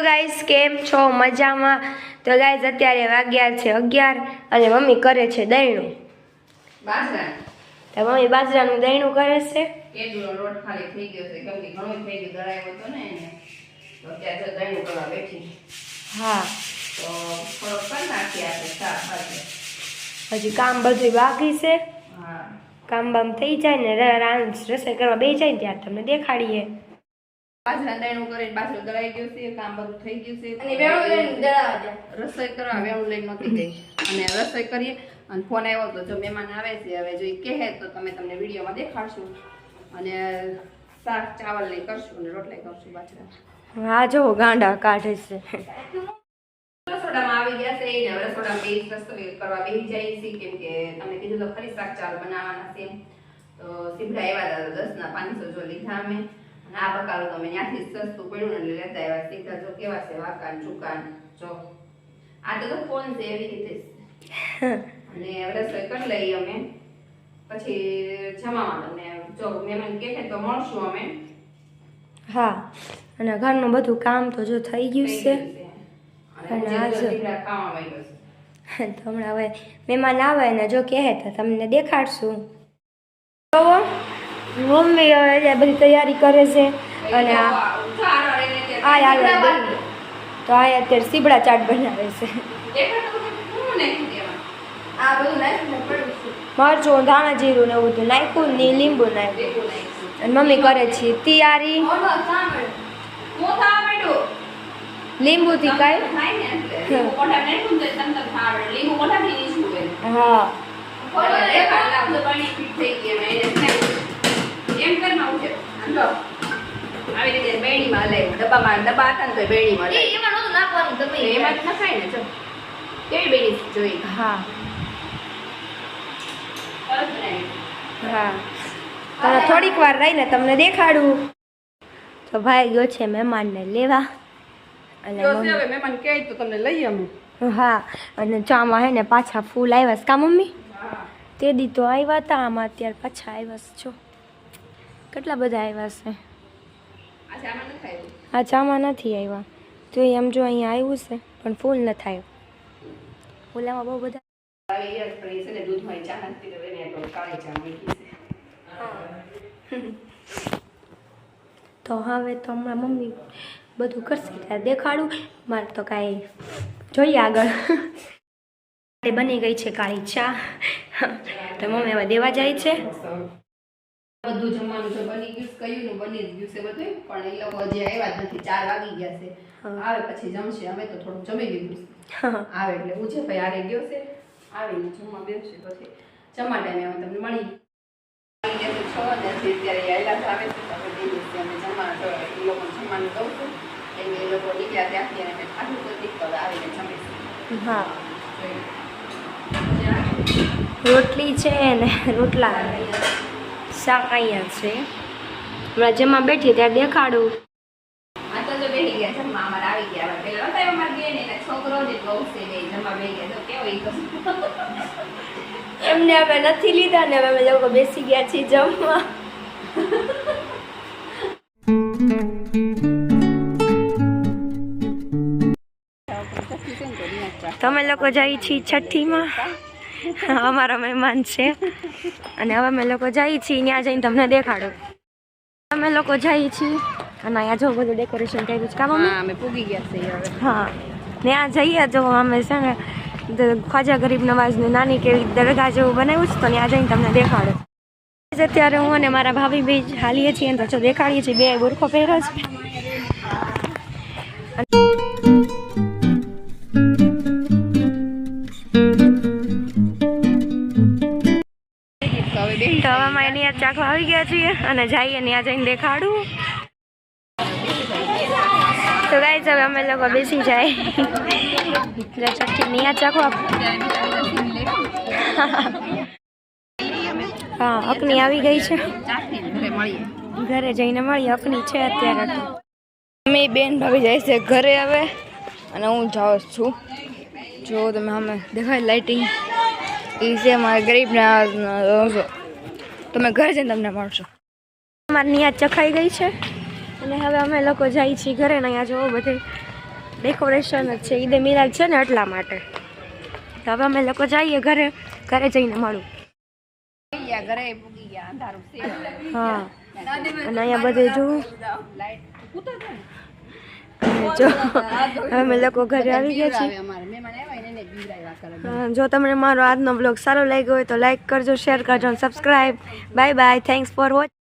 Guys કેમ છો મજામાં? તો ગાઈસ અત્યારે વાગ્યા છે 11 અને મમ્મી કરે છે દહીણું બાજરા. તો મમ્મી બાજરાનું દહીણું કરે છે. કેદુનો લોટ ખાલી થઈ ગયો છે કેમ કે ઘણો થઈ ગયો દળાયો હતો ને એને. તો અત્યારે દહીણું કરવા બેઠી. હા તો થોડો કરી નાખીએ આપણે શાક ભાજી. હજી કામ બધું બાકી છે. હા કામ બામ થઈ જાય ને રસોઈ કરવા બેસી જાય ત્યારે તમને દેખાડીએ. બાજરા દહીણું કરીને બાજરો દળાઈ ગયું છે કામ બધું થઈ ગયું છે અને વેણું લઈને દળાવા જાય. રસોઈ કરવા વેણું લઈને નહોતી ગઈ અને રસોઈ કરીએ અને ફોન આવ્યો તો જો મહેમાન આવે છે હવે જો ઈ કહે તો તમને વિડીયોમાં દેખાડશું અને શાક ચાવલ લઈ કરશું અને રોટલી કરશું બાજરા. હા જો ગાંડા કાઢે છે. રસોડામાં આવી ગયા છે ને રસોડામાં રસોઈ કરવા બેસી જાય છે કેમ કે તમે કીધું તો ફરી શાક ચાવલ બનાવવાના છે તો સીધા આવ્યા હતા 10 ના 500 જો લીધા અમે અને આ બકાલો તો અમે ત્યાંથી સસ્તું પડ્યું ને લેતા આવ્યા સીધા જો કેવા છે વાકાન ચુકાન જો આ તો ફોન છે એવી રીતે અને રસોઈ કરી લઈએ અમે પછી જમાવા તમને જો મહેમાન કહે તો મળશું અમે. હા અને ઘરનું બધું કામ તો જો થઈ ગયું છે અને આજ ખાવા માંગ્યો છે તો હમણાં હવે મહેમાન આવે ને જો કહે તો તમને દેખાડશું. તો મમ્મી હવે બધી તૈયારી કરે છે અને તો આ અત્યારે સીબડા ચાટ બનાવે છે. મરચું ધાણા જીરું ને એવું બધું નાખ્યું ને લીંબુ નાખ્યું અને મમ્મી કરે છે તૈયારી લીંબુથી કાંઈ હા આવી રીતે બેડીમાં લઈ ડબ્બા હતા ને તો બેડીમાં લઈ એમાં નહોતું નાખવાનું તમે એમાં જ નખાય ને જો કેવી બેડી જોઈ. હા હા તો થોડીક વાર રહીને તમને દેખાડું. તો ભાઈ ગયો છે મહેમાનને લેવા અને મહેમાન કહે તો તમને લઈએ અમે. હા અને ચામાં હે ને પાછા ફૂલ આવ્યા છે કા મમ્મી? તે દી તો આવ્યા હતા આમાં અત્યારે પાછા આવ્યા છો. કેટલા બધા આવ્યા છે. આ ચામાં નથી આવ્યા તો એમ જો અહીંયા આવ્યું છે પણ ફૂલ ન થાય. ફૂલામાં બહુ બધા તો હવે તો હમણાં મમ્મી બધું કરશે ત્યારે દેખાડું. મારે તો કાંઈ જોઈએ આગળ. બની ગઈ છે કાળી ચા તો મમ્મી હવે દેવા જાય છે. બધું જમવાનું જો બની ગયું કયું નું બની જ ગયું છે બધું પણ એ લોકો હજી આવ્યા જ નથી 4 વાગી ગયા છે. આવે પછી જમશે અમે તો થોડું જમી લીધું છે આવે એટલે ઉજે ભાઈ આરે ગયો છે આવીને જમવા બેસશે પછી જમવા ટાઈમે અમે તમને મળી ત્યારે આવે છે અમે જમવા એ લોકો જમવાનું દઉં છું એટલે એ લોકો નીકળ્યા ત્યાંથી અને ખાધું તો દીકરો આવીને જમીશું. હા રોટલી છે ને રોટલા શાક અહીંયા છે. હમણાં જમવા બેઠી ત્યારે દેખાડું. આ તો જો બેસી ગયા જમવા અમારે આવી ગયા પેલા હતા અમારે બેન એના છોકરો ને બહુ છે બે જમવા બેસી ગયા તો કેવો ઈ કશું એમને અમે નથી લીધા ને અમે લોકો બેસી ગયા છીએ જમવા. તમે લોકો જઈએ છીએ છઠ્ઠીમાં. અમારા મહેમાન છે અને હવે અમે લોકો જઈએ છીએ ત્યાં જઈને તમને દેખાડો. અમે લોકો જઈએ છીએ અને અહીંયા જો બધું ડેકોરેશન કર્યું છે કામ અમે પૂગી ગયા છે હવે. હા ત્યાં જઈએ જો અમે છે ને ખ્વાજા ગરીબ નવાજની નાની કેવી દરગાહ જેવું બનાવ્યું છે તો ત્યાં જઈને તમને દેખાડો. અત્યારે હું અને મારા ભાભી બે હાલીએ છીએ તો જો દેખાડીએ છીએ બે બુરખો પહેર્યો છે. તો હવે અમે અહીંયા ચાખવા આવી ગયા છીએ અને જઈએ ત્યાં જઈને દેખાડું. તો ગાઈસ હવે અમે લોકો બેસી જાય ચટણી ચાખવા. હા અકની આવી ગઈ છે ઘરે જઈને મળીએ. અકની છે અત્યારે તો અમે બેન ભાભી જાય છે ઘરે હવે અને હું જાઉં છું. જો તમે અમે દેખાય લાઇટિંગ એ છે મારા ગરીબના તમે ઘરે જઈને તમને મળશો. અમારી નિયાદ ચખાઈ ગઈ છે અને હવે અમે લોકો જઈએ છીએ ઘરે ને અહીંયા જોવો બધે ડેકોરેશન જ છે, ઈદે મિલાદ છે ને એટલા માટે. તો હવે અમે લોકો જઈએ ઘરે, ઘરે જઈને મળું. ઘરે પૂગી ગયા અંધારું છે. હા, અને અહીંયા બધે જોવું. જો અમે લોકો ઘરે આવી ગયા છીએ. જો તમને મારો આજનો બ્લોગ સારો લાગ્યો હોય તો લાઈક કરજો, શેર કરજો અને subscribe. Bye bye, thanks for watching.